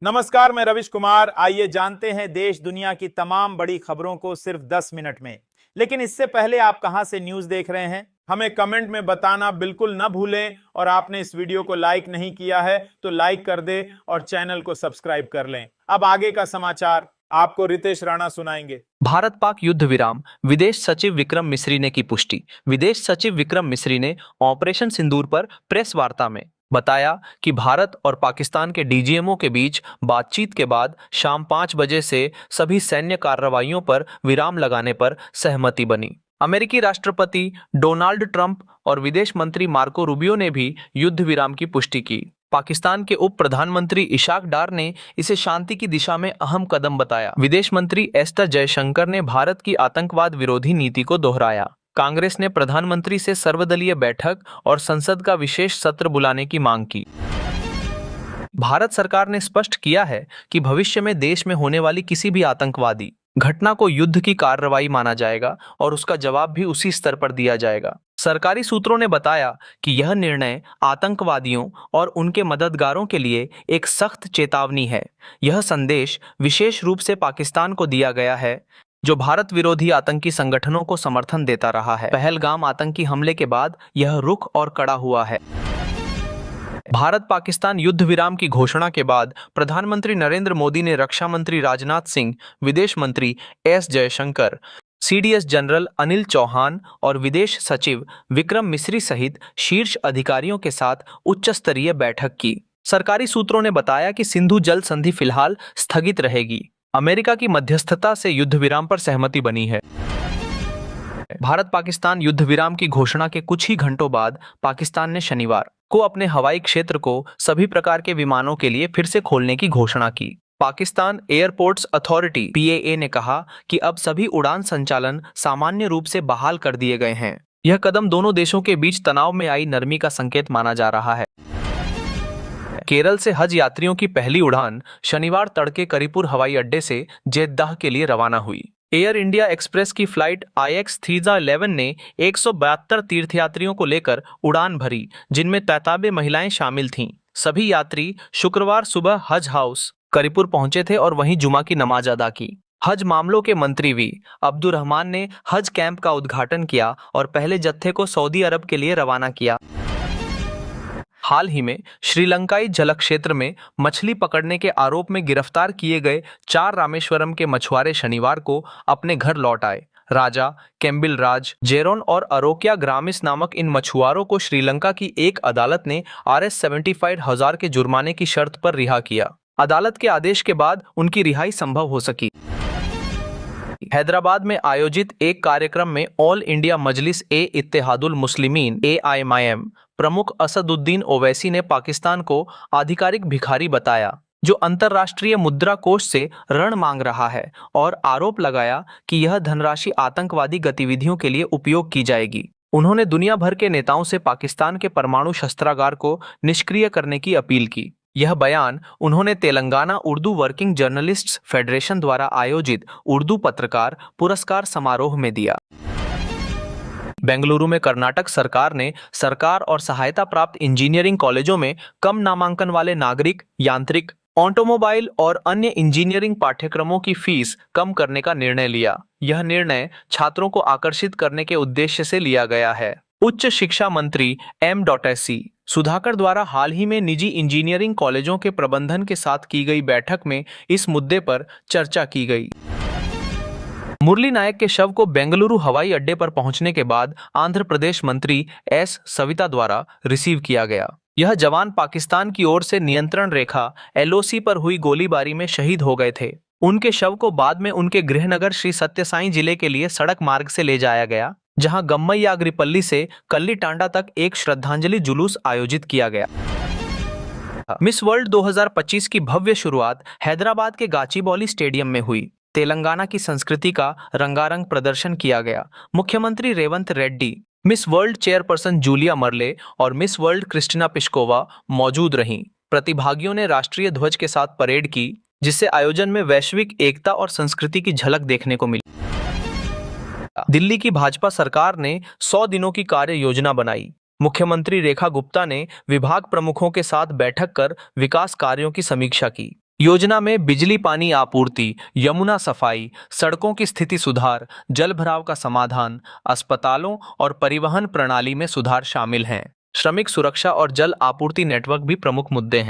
नमस्कार, मैं रविश कुमार। आइए जानते हैं देश दुनिया की तमाम बड़ी खबरों को सिर्फ 10 मिनट में। लेकिन इससे पहले आप कहां से न्यूज देख रहे हैं, हमें कमेंट में बताना बिल्कुल न भूलें। और आपने इस वीडियो को लाइक नहीं किया है तो लाइक कर दे और चैनल को सब्सक्राइब कर लें। अब आगे का समाचार आपको रितेश राणा सुनाएंगे। भारत पाक युद्ध विराम, विदेश सचिव विक्रम मिस्री ने की पुष्टि। विदेश सचिव विक्रम मिस्री ने ऑपरेशन सिंदूर पर प्रेस वार्ता में बताया कि भारत और पाकिस्तान के डीजीएमओ के बीच बातचीत के बाद शाम 5 बजे से सभी सैन्य कार्रवाइयों पर विराम लगाने पर सहमति बनी। अमेरिकी राष्ट्रपति डोनाल्ड ट्रंप और विदेश मंत्री मार्को रूबियो ने भी युद्ध विराम की पुष्टि की। पाकिस्तान के उप प्रधानमंत्री इशाक डार ने इसे शांति की दिशा में अहम कदम बताया। विदेश मंत्री एस जयशंकर ने भारत की आतंकवाद विरोधी नीति को दोहराया। कांग्रेस ने प्रधानमंत्री से सर्वदलीय बैठक और संसद का विशेष सत्र बुलाने की मांग की। भारत सरकार ने स्पष्ट किया है कि भविष्य में देश में होने वाली किसी भी आतंकवादी घटना को युद्ध की कार्रवाई माना जाएगा और उसका जवाब भी उसी स्तर पर दिया जाएगा। सरकारी सूत्रों ने बताया कि यह निर्णय आतंकवादियों और उनके मददगारों के लिए एक सख्त चेतावनी है। यह संदेश विशेष रूप से पाकिस्तान को दिया गया है, जो भारत विरोधी आतंकी संगठनों को समर्थन देता रहा है। पहलगाम आतंकी हमले के बाद यह रुख और कड़ा हुआ है। भारत पाकिस्तान युद्ध विराम की घोषणा के बाद प्रधानमंत्री नरेंद्र मोदी ने रक्षा मंत्री राजनाथ सिंह, विदेश मंत्री S Jaishankar, CDS General Anil Chauhan और विदेश सचिव विक्रम मिस्री सहित शीर्ष अधिकारियों के साथ उच्च स्तरीय बैठक की। सरकारी सूत्रों ने बताया कि सिंधु जल संधि फिलहाल स्थगित रहेगी। अमेरिका की मध्यस्थता से युद्ध विराम पर सहमति बनी है। भारत पाकिस्तान युद्ध विराम की घोषणा के कुछ ही घंटों बाद पाकिस्तान ने शनिवार को अपने हवाई क्षेत्र को सभी प्रकार के विमानों के लिए फिर से खोलने की घोषणा की। पाकिस्तान एयरपोर्ट्स अथॉरिटी पीएए ने कहा कि अब सभी उड़ान संचालन सामान्य रूप से बहाल कर दिए गए हैं। यह कदम दोनों देशों के बीच तनाव में आई नरमी का संकेत माना जा रहा है। केरल से हज यात्रियों की पहली उड़ान शनिवार तड़के करीपुर हवाई अड्डे से जेद्दाह के लिए रवाना हुई। एयर इंडिया एक्सप्रेस की फ्लाइट IX-311 ने 172 तीर्थयात्रियों को लेकर उड़ान भरी, जिनमें 93 महिलाएं शामिल थीं। सभी यात्री शुक्रवार सुबह हज हाउस करीपुर पहुंचे थे और वहीं जुमा की नमाज अदा की। हज मामलों के मंत्री वी अब्दुर्रहमान ने हज कैंप का उद्घाटन किया और पहले जत्थे को सऊदी अरब के लिए रवाना किया। हाल ही में श्रीलंकाई जल क्षेत्र में मछली पकड़ने के आरोप में गिरफ्तार किए गए 4 रामेश्वरम के मछुआरे शनिवार को अपने घर लौट आए। राजा, कैम्बिल राज, जेरोन और अरोक्या ग्रामिस नामक इन मछुआरों को श्रीलंका की एक अदालत ने Rs75,000 के जुर्माने की शर्त पर रिहा किया। अदालत के आदेश के बाद उनकी रिहाई संभव हो सकी। हैदराबाद में आयोजित एक कार्यक्रम में ऑल इंडिया मजलिस ए इत्तेहादुल मुस्लिमीन AIMIM प्रमुख असदुद्दीन ओवैसी ने पाकिस्तान को आधिकारिक भिखारी बताया, जो अंतर्राष्ट्रीय मुद्रा कोष से ऋण मांग रहा है, और आरोप लगाया कि यह धनराशि आतंकवादी गतिविधियों के लिए उपयोग की जाएगी। उन्होंने दुनिया भर के नेताओं से पाकिस्तान के परमाणु शस्त्रागार को निष्क्रिय करने की अपील की। यह बयान उन्होंने Telangana Urdu working journalists federation द्वारा आयोजित उर्दू पत्रकार पुरस्कार समारोह में दिया। बेंगलुरु में कर्नाटक सरकार ने सरकार और सहायता प्राप्त इंजीनियरिंग कॉलेजों में कम नामांकन वाले नागरिक, यांत्रिक, ऑटोमोबाइल और अन्य इंजीनियरिंग पाठ्यक्रमों की फीस कम करने का निर्णय लिया। यह निर्णय छात्रों को आकर्षित करने के उद्देश्य से लिया गया है। उच्च शिक्षा मंत्री M.SC सुधाकर द्वारा हाल ही में निजी इंजीनियरिंग कॉलेजों के प्रबंधन के साथ की गई बैठक में इस मुद्दे पर चर्चा की गई। मुरली नायक के शव को बेंगलुरु हवाई अड्डे पर पहुंचने के बाद आंध्र प्रदेश मंत्री एस सविता द्वारा रिसीव किया गया। यह जवान पाकिस्तान की ओर से नियंत्रण रेखा LOC पर हुई गोलीबारी में शहीद हो गए थे। उनके शव को बाद में उनके गृहनगर श्री सत्य साई जिले के लिए सड़क मार्ग से ले जाया गया, जहां गम्मैयाग्रिपल्ली से कल्ली टांडा तक एक श्रद्धांजलि जुलूस आयोजित किया गया। मिस वर्ल्ड 2025 की भव्य शुरुआत हैदराबाद के गाचीबौली स्टेडियम में हुई। तेलंगाना की संस्कृति का रंगारंग प्रदर्शन किया गया। मुख्यमंत्री Revanth Reddy, miss world chairperson Julia Merle और मिस वर्ल्ड क्रिस्टिना पिस्कोवा मौजूद रहीं। प्रतिभागियों ने राष्ट्रीय ध्वज के साथ परेड की, जिससे आयोजन में वैश्विक एकता और संस्कृति की झलक देखने को मिली। दिल्ली की भाजपा सरकार ने 100 दिनों की कार्य योजना बनाई। मुख्यमंत्री रेखा गुप्ता ने विभाग प्रमुखों के साथ बैठक कर विकास कार्यों की समीक्षा की। योजना में बिजली पानी आपूर्ति, यमुना सफाई, सड़कों की स्थिति सुधार, जल भराव का समाधान, अस्पतालों और परिवहन प्रणाली में सुधार शामिल हैं। श्रमिक सुरक्षा और जल आपूर्ति नेटवर्क भी प्रमुख मुद्दे हैं।